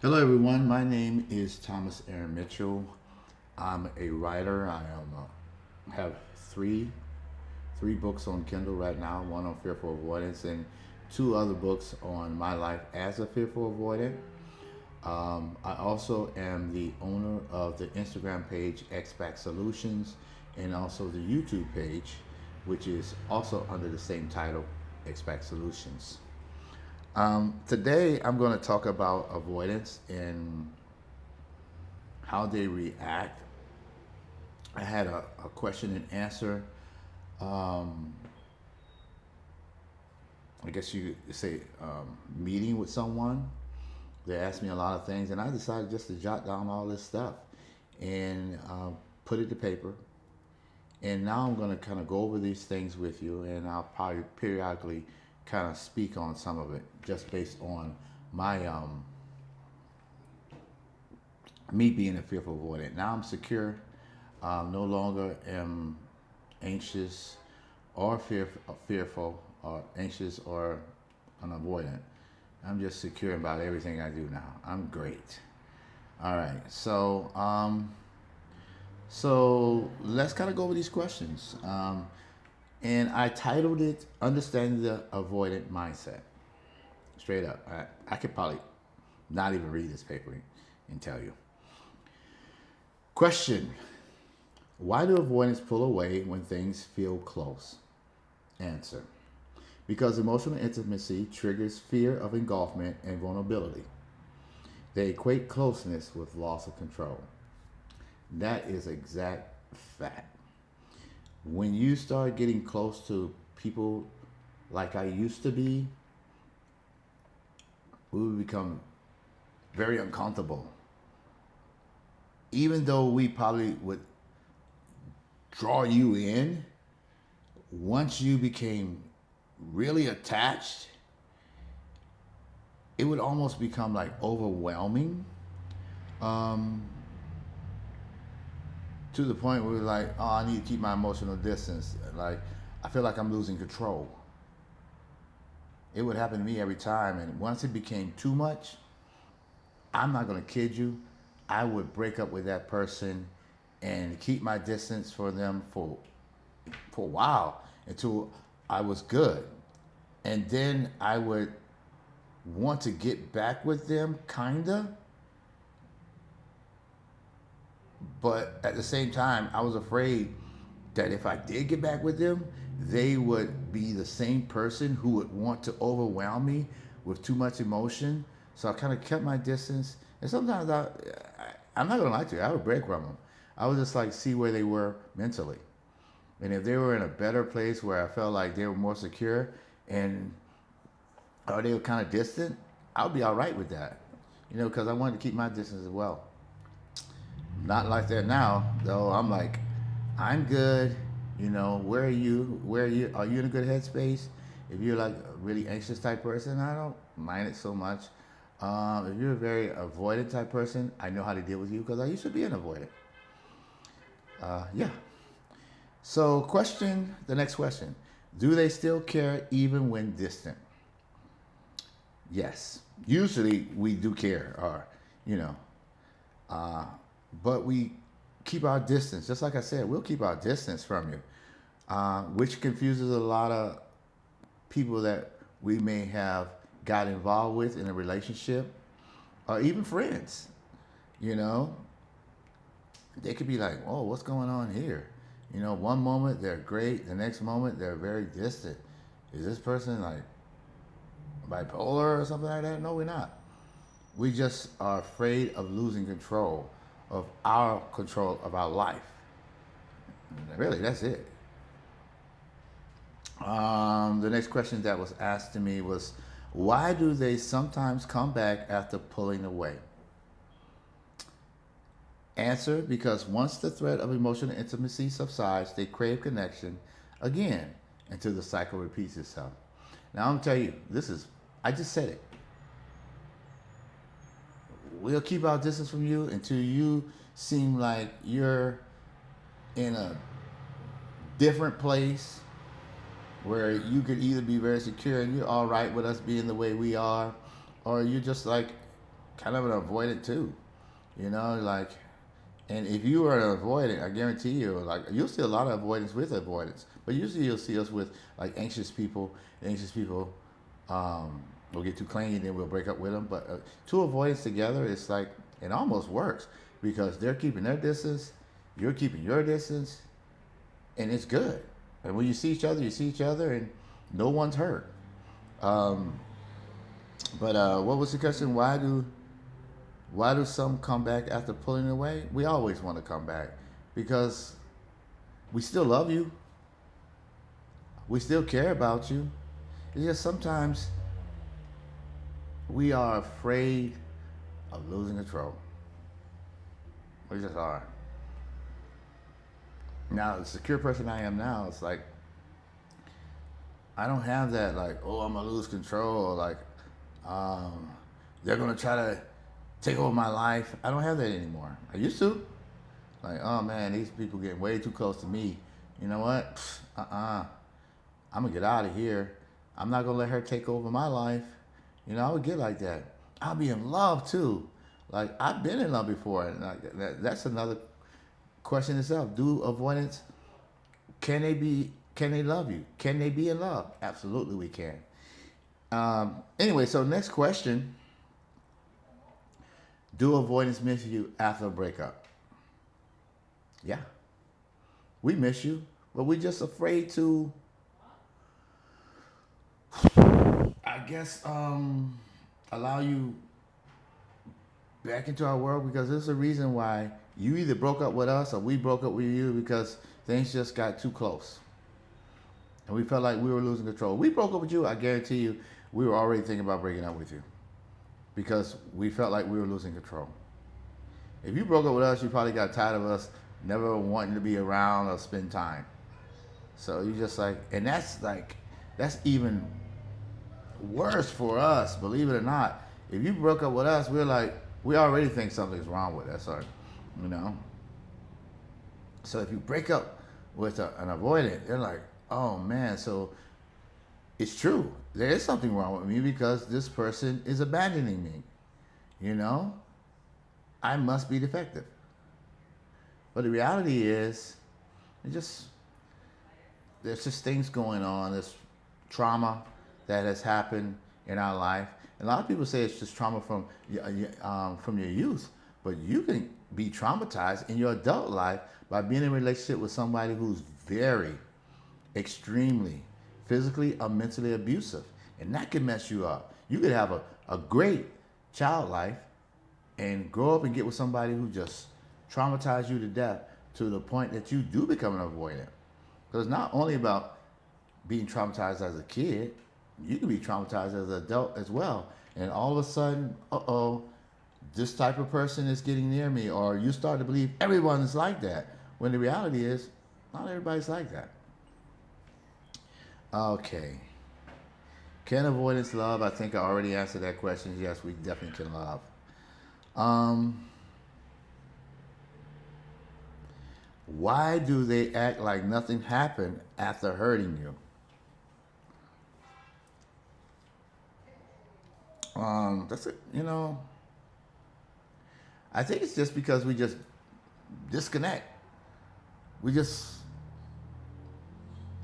Hello, everyone. My name is Thomas Aaron Mitchell. I'm a writer. Have three books on Kindle right now. One on fearful avoidance, and two other books on my life as a fearful avoidant. I also am the owner of the Instagram page XPAC Solutions, and also the YouTube page, which is also under the same title, XPAC Solutions. Today, I'm going to talk about avoidance and how they react. I had a question and answer. Um, I guess you could say meeting with someone. They asked me a lot of things, and I decided just to jot down all this stuff and put it to paper. And now I'm going to kind of go over these things with you, and I'll probably periodically kind of speak on some of it just based on my me being a fearful avoidant. Now I'm secure. No longer am anxious or fearful or anxious or an avoidant. I'm just secure about everything I do now. I'm great. All right. So let's kind of go over these questions. And I titled it "Understanding the Avoidant Mindset." Straight up, I could probably not even read this paper and tell you. Question: Why do avoidants pull away when things feel close? Answer: Because emotional intimacy triggers fear of engulfment and vulnerability. They equate closeness with loss of control. That is exact fact. When you start getting close to people like I used to be, we would become very uncomfortable. Even though we probably would draw you in, once you became really attached, it would almost become like overwhelming, um, to the point where we're like, oh, I need to keep my emotional distance. Like, I feel like I'm losing control. It would happen to me every time. And once it became too much, I'm not going to kid you, I would break up with that person and keep my distance for them for a while until I was good. And then I would want to get back with them, kinda, but at the same time, I was afraid that if I did get back with them, they would be the same person who would want to overwhelm me with too much emotion. So I kind of kept my distance. And sometimes I'm not gonna lie to you, I would break from them. I would just like see where they were mentally, and if they were in a better place where I felt like they were more secure, and or they were kind of distant, I would be all right with that. Because I wanted to keep my distance as well. Not like that now, though. I'm like, I'm good. Where are you? Where are you? Are you in a good headspace? If you're like a really anxious type person, I don't mind it so much. If you're a very avoidant type person, I know how to deal with you because I used to be an avoidant. Yeah. So, the next question: Do they still care even when distant? Yes. Usually we do care, or you know, uh, but we keep our distance. Just like I said, we'll keep our distance from you, which confuses a lot of people that we may have got involved with in a relationship, or even friends. You know, they could be like, "Oh, what's going on here?" One moment they're great, the next moment they're very distant. Is this person like bipolar or something like that? No, we're not. We just are afraid of losing control of our life. Really, that's it. The next question that was asked to me was, why do they sometimes come back after pulling away? Answer: Because once the threat of emotional intimacy subsides, they crave connection again until the cycle repeats itself. Now, I'm going to tell you, I just said it. We'll keep our distance from you until you seem like you're in a different place where you could either be very secure and you're all right with us being the way we are, or you're just like kind of an avoidant too. You know, like, and if you are an avoidant, I guarantee you, like, you'll see a lot of avoidance with avoidance. But usually you'll see us with like anxious people. Anxious people will get too clingy, and then we'll break up with them. But two avoidants together, it's like it almost works because they're keeping their distance, you're keeping your distance, and it's good. And when you see each other, you see each other, and no one's hurt. Um, but what was the question? Why do some come back after pulling away? We always want to come back because we still love you. We still care about you. It's just sometimes we are afraid of losing control. We just are. Now, the secure person I am now, it's like I don't have that like, oh, I'm gonna lose control, or like um, they're gonna try to take over my life. I don't have that anymore. I used to. Like, oh man, these people getting way too close to me. You know what? I'm gonna get out of here. I'm not gonna let her take over my life. You know, I would get like that. I'll be in love too. Like I've been in love before, and like, that's another question itself. Do avoidance? Can they be? Can they love you? Can they be in love? Absolutely, we can. Anyway, so next question: do avoidance miss you after a breakup? Yeah, we miss you, but we're just afraid to, I guess, allow you back into our world because there's a reason why you either broke up with us or we broke up with you because things just got too close. And we felt like we were losing control. We broke up with you, I guarantee you, we were already thinking about breaking up with you because we felt like we were losing control. If you broke up with us, you probably got tired of us never wanting to be around or spend time. So you just like, and that's even worse for us, believe it or not. If you broke up with us, we're like, we already think something's wrong with us, or, you know. So if you break up with an avoidant, they're like, oh man, so it's true. There is something wrong with me because this person is abandoning me. You know, I must be defective. But the reality is, it just there's just things going on. There's trauma that has happened in our life. And a lot of people say it's just trauma from your youth, but you can be traumatized in your adult life by being in a relationship with somebody who's very, extremely physically or mentally abusive, and that can mess you up. You could have a great child life and grow up and get with somebody who just traumatized you to death to the point that you do become an avoidant. Because it's not only about being traumatized as a kid, you can be traumatized as an adult as well. And all of a sudden, this type of person is getting near me, or you start to believe everyone is like that. When the reality is, not everybody's like that. Okay. Can avoidance love? I think I already answered that question. Yes, we definitely can love. Um, why do they act like nothing happened after hurting you? That's it. You know, I think it's just because we just disconnect. We just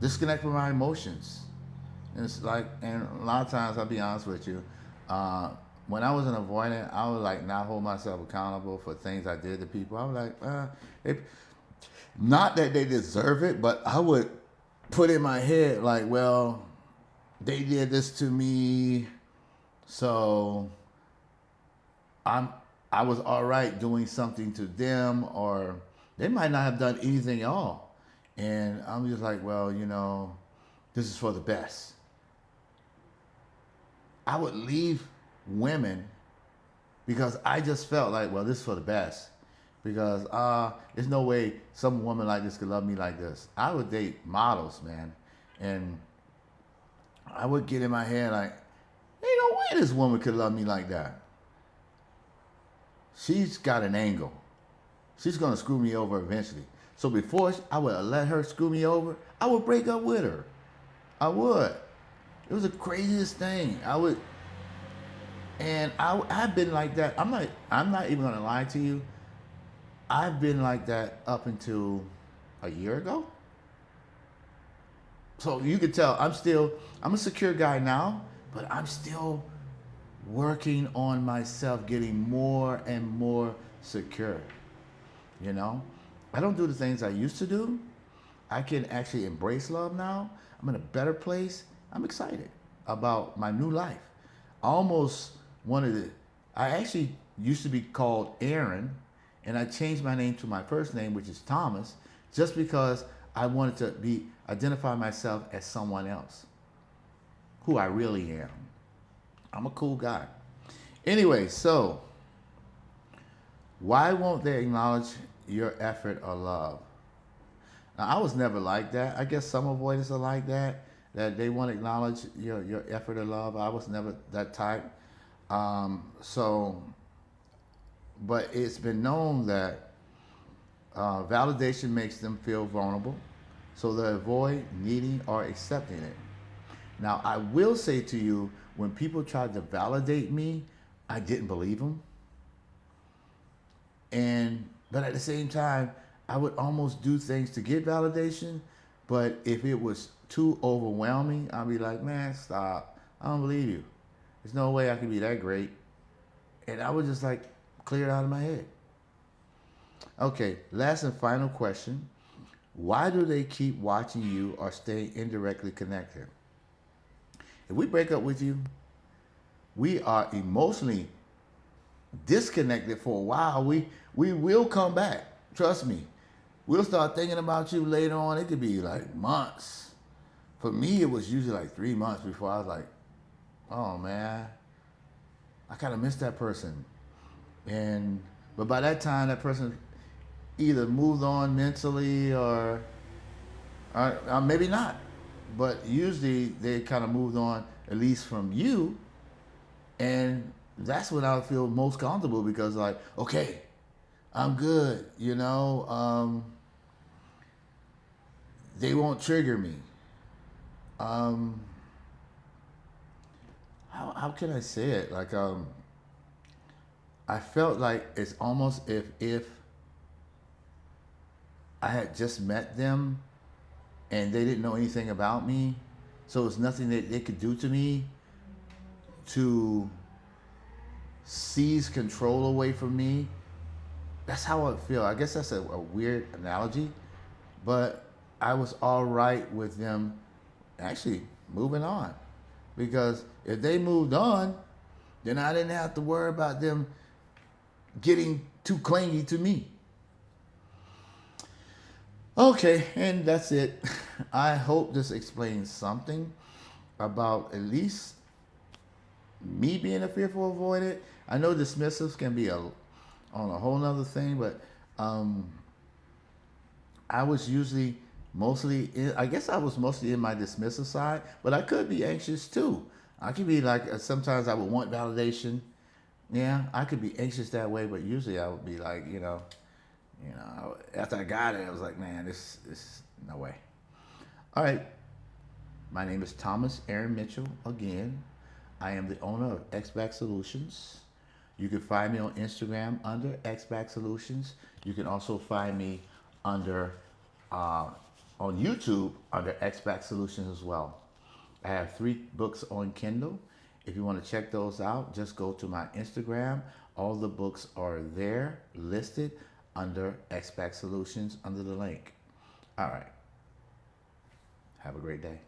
disconnect from our emotions. And it's like, and a lot of times, I'll be honest with you, when I was an avoidant, I would like not hold myself accountable for things I did to people. I was like, they, not that they deserve it, but I would put in my head like, well, they did this to me, so I'm I was all right doing something to them, or they might not have done anything at all. And I'm just like, well, this is for the best. I would leave women because I just felt like, well, this is for the best. Because there's no way some woman like this could love me like this. I would date models, man. And I would get in my head like, ain't no way this woman could love me like that. She's got an angle. She's going to screw me over eventually. So before I would let her screw me over, I would break up with her. I would. It was the craziest thing. And I've been like that. I'm not even gonna lie to you. I've been like that up until a year ago. So you can tell I'm a secure guy now, but I'm still working on myself getting more and more secure. You know? I don't do the things I used to do. I can actually embrace love now. I'm in a better place. I'm excited about my new life. I almost wanted to, I actually used to be called Aaron, and I changed my name to my first name, which is Thomas, just because I wanted to be identify myself as someone else, who I really am. I'm a cool guy. Anyway, so why won't they acknowledge your effort or love? Now, I was never like that. I guess some avoiders are like that, that they want to acknowledge your effort or love. I was never that type. So, but it's been known that validation makes them feel vulnerable, so they avoid needing or accepting it. Now, I will say to you, when people tried to validate me, I didn't believe them. And but at the same time, I would almost do things to get validation. But if it was too overwhelming, I'd be like, man, stop. I don't believe you. There's no way I can be that great. And I would just like clear it out of my head. Okay, last and final question. Why do they keep watching you or stay indirectly connected? If we break up with you, we are emotionally disconnected for a while. We will come back. Trust me. We'll start thinking about you later on. It could be like months. For me, it was usually like 3 months before I was like, oh man, I kind of miss that person. And but by that time, that person either moved on mentally or maybe not. But usually they kind of moved on at least from you, and that's when I feel most comfortable because like, okay, I'm good. They won't trigger me. Um, how can I say it? Like I felt like it's almost if I had just met them and they didn't know anything about me, so it's nothing that they could do to me to seize control away from me. That's how I feel. I guess that's a weird analogy, but I was all right with them actually moving on because if they moved on, then I didn't have to worry about them getting too clingy to me. Okay, and that's it. I hope this explains something about at least me being a fearful avoidant. I know dismissives can be on a whole nother thing, but um, I was usually I guess I was mostly in my dismissive side, but I could be anxious too. I could be like, sometimes I would want validation. Yeah, I could be anxious that way, but usually I would be like, after I got it, I was like, man, this no way. All right, my name is Thomas Aaron Mitchell again. I am the owner of XBack Solutions. You can find me on Instagram under XBack Solutions. You can also find me under uh, on YouTube under XBack Solutions as well. I have 3 books on Kindle. If you want to check those out, just go to my Instagram. All the books are there listed under XBack Solutions under the link. All right. Have a great day.